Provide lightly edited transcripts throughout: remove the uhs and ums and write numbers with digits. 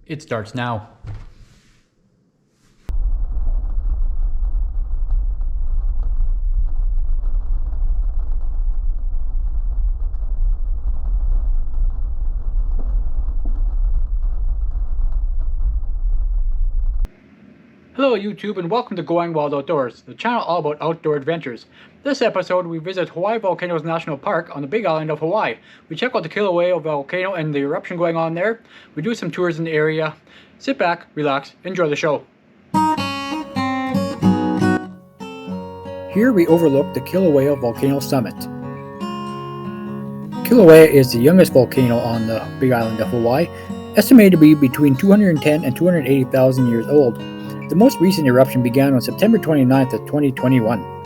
It starts now. Hello YouTube and welcome to Going Wild Outdoors, the channel all about outdoor adventures. This episode we visit Hawaii Volcanoes National Park on the Big Island of Hawaii. We check out the Kilauea volcano and the eruption going on there. We do some tours in the area. Sit back, relax, enjoy the show. Here we overlook the Kilauea Volcano Summit. Kilauea is the youngest volcano on the Big Island of Hawaii, estimated to be between 210 and 280,000 years old. The most recent eruption began on September 29th of 2021.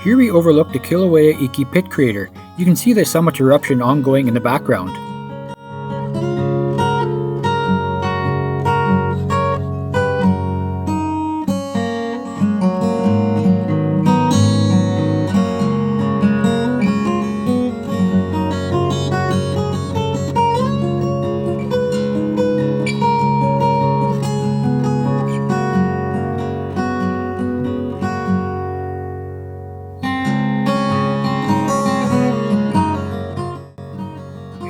Here we overlook the Kilauea Iki pit crater. You can see the summit eruption ongoing in the background.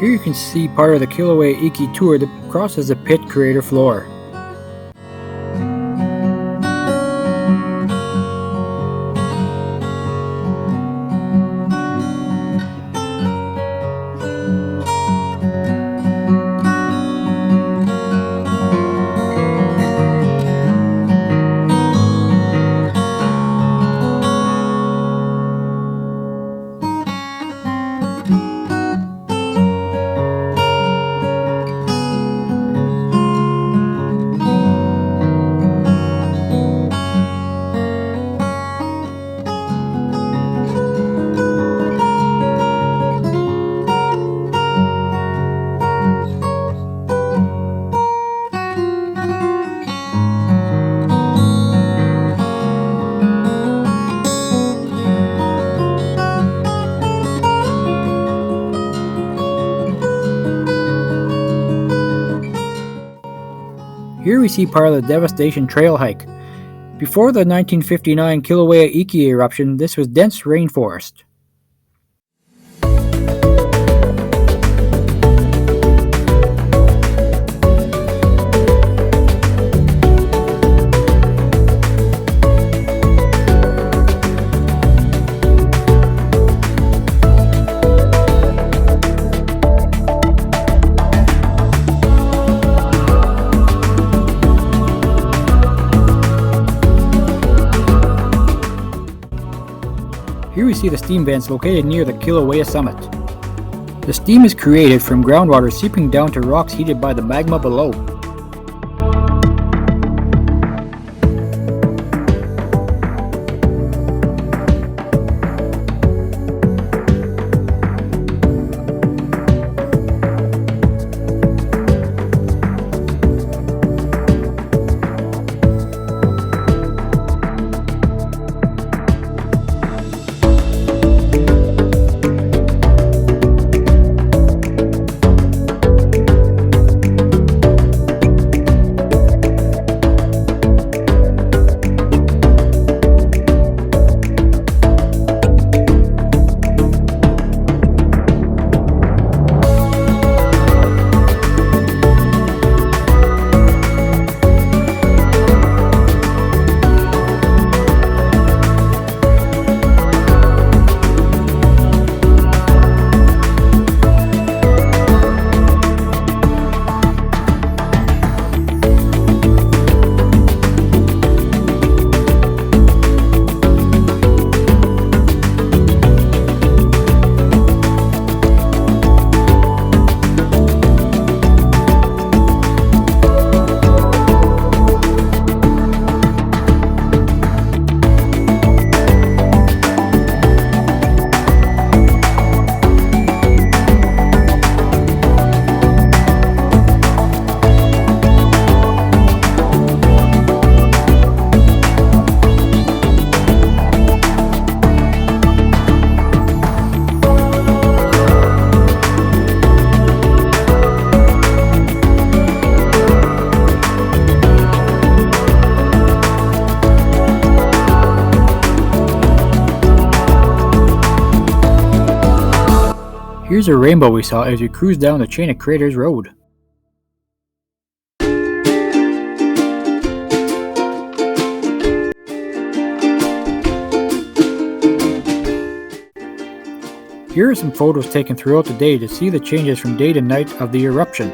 Here you can see part of the Kilauea Iki tour that crosses the pit crater floor. Here we see part of the Devastation Trail hike. Before the 1959 Kilauea Iki eruption, this was dense rainforest. Here we see the steam vents located near the Kilauea summit. The steam is created from groundwater seeping down to rocks heated by the magma below. Here's a rainbow we saw as we cruised down the Chain of Craters Road. Here are some photos taken throughout the day to see the changes from day to night of the eruption.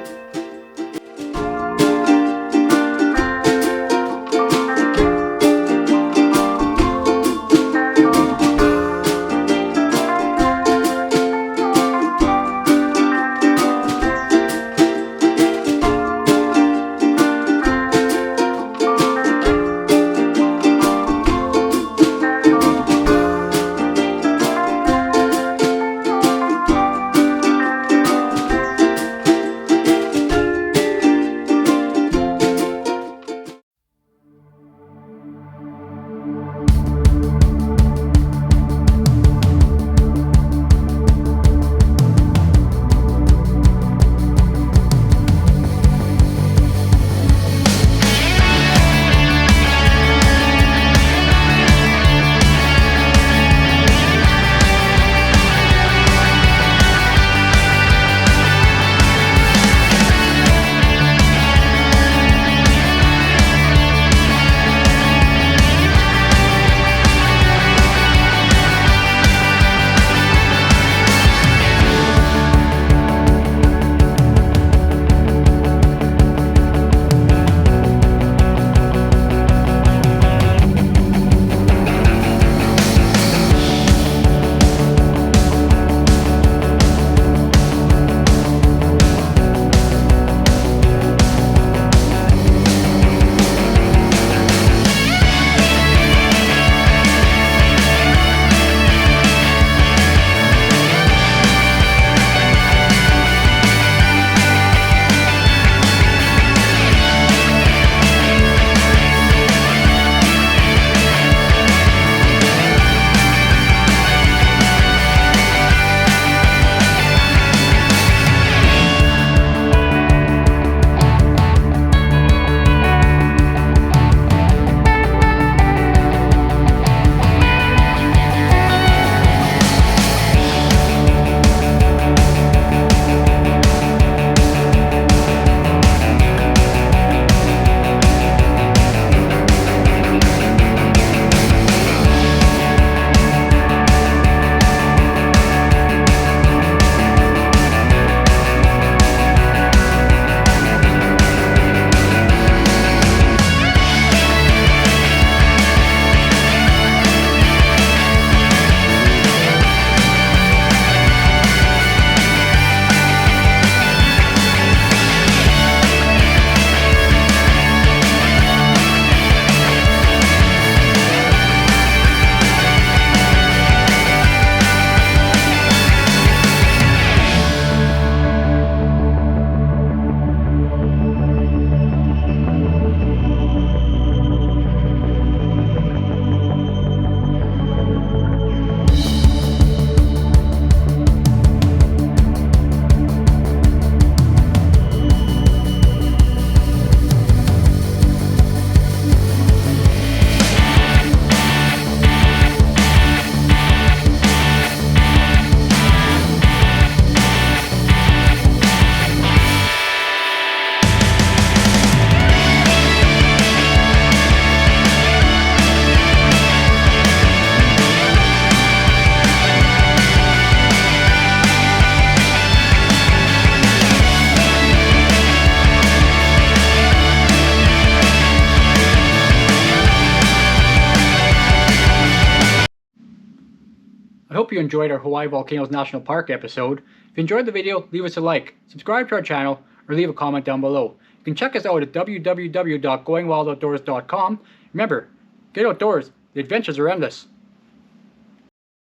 I hope you enjoyed our Hawaii Volcanoes National Park episode. If you enjoyed the video, leave us a like, subscribe to our channel, or leave a comment down below. You can check us out at www.goingwildoutdoors.com. Remember, get outdoors, the adventures are endless.